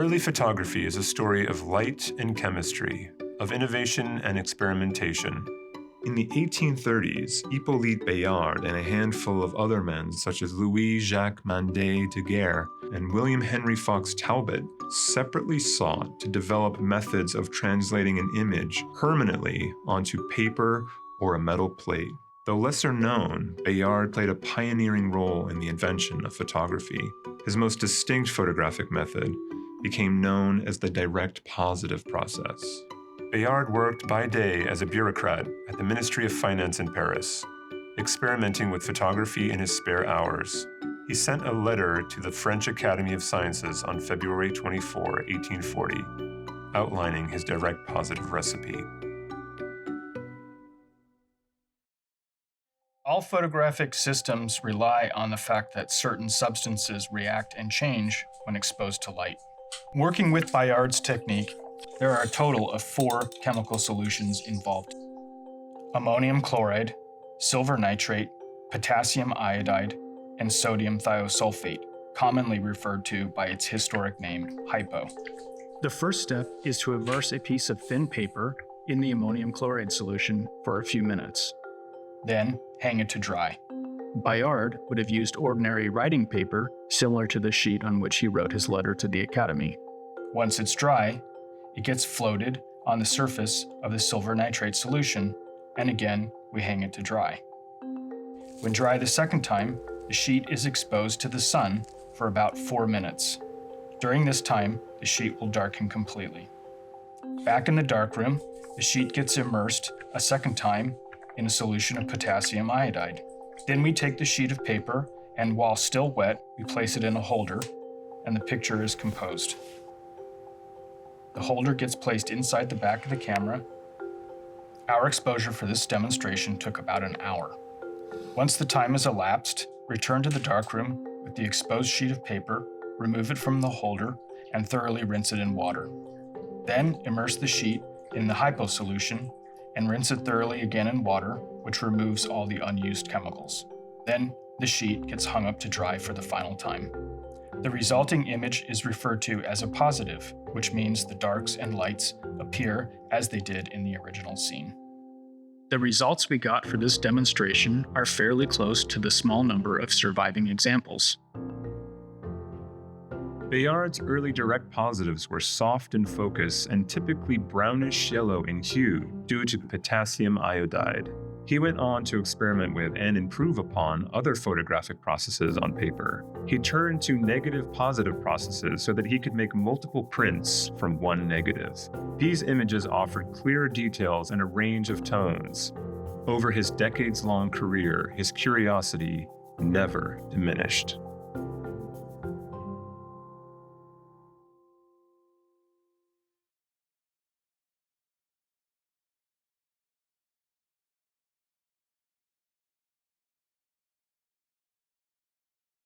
Early photography is a story of light and chemistry, of innovation and experimentation. In the 1830s, Hippolyte Bayard and a handful of other men, such as Louis-Jacques Mandé Daguerre and William Henry Fox Talbot, separately sought to develop methods of translating an image permanently onto paper or a metal plate. Though lesser known, Bayard played a pioneering role in the invention of photography. His most distinct photographic method became known as the direct positive process. Bayard worked by day as a bureaucrat at the Ministry of Finance in Paris, experimenting with photography in his spare hours. He sent a letter to the French Academy of Sciences on February 24, 1840, outlining his direct positive recipe. All photographic systems rely on the fact that certain substances react and change when exposed to light. Working with Bayard's technique, there are a total of 4 chemical solutions involved: ammonium chloride, silver nitrate, potassium iodide, and sodium thiosulfate, commonly referred to by its historic name, hypo. The first step is to immerse a piece of thin paper in the ammonium chloride solution for a few minutes. Then hang it to dry. Bayard would have used ordinary writing paper, similar to the sheet on which he wrote his letter to the Academy. Once it's dry, it gets floated on the surface of the silver nitrate solution, and again, we hang it to dry. When dry the second time, the sheet is exposed to the sun for about 4 minutes. During this time, the sheet will darken completely. Back in the darkroom, the sheet gets immersed a second time in a solution of potassium iodide. Then we take the sheet of paper, and while still wet, we place it in a holder, and the picture is composed. The holder gets placed inside the back of the camera. Our exposure for this demonstration took about an hour. Once the time has elapsed, return to the darkroom with the exposed sheet of paper, remove it from the holder, and thoroughly rinse it in water. Then immerse the sheet in the hypo solution and rinse it thoroughly again in water, which removes all the unused chemicals. Then the sheet gets hung up to dry for the final time. The resulting image is referred to as a positive, which means the darks and lights appear as they did in the original scene. The results we got for this demonstration are fairly close to the small number of surviving examples. Bayard's early direct positives were soft in focus and typically brownish yellow in hue due to potassium iodide. He went on to experiment with and improve upon other photographic processes on paper. He turned to negative positive processes so that he could make multiple prints from one negative. These images offered clear details and a range of tones. Over his decades-long career, his curiosity never diminished.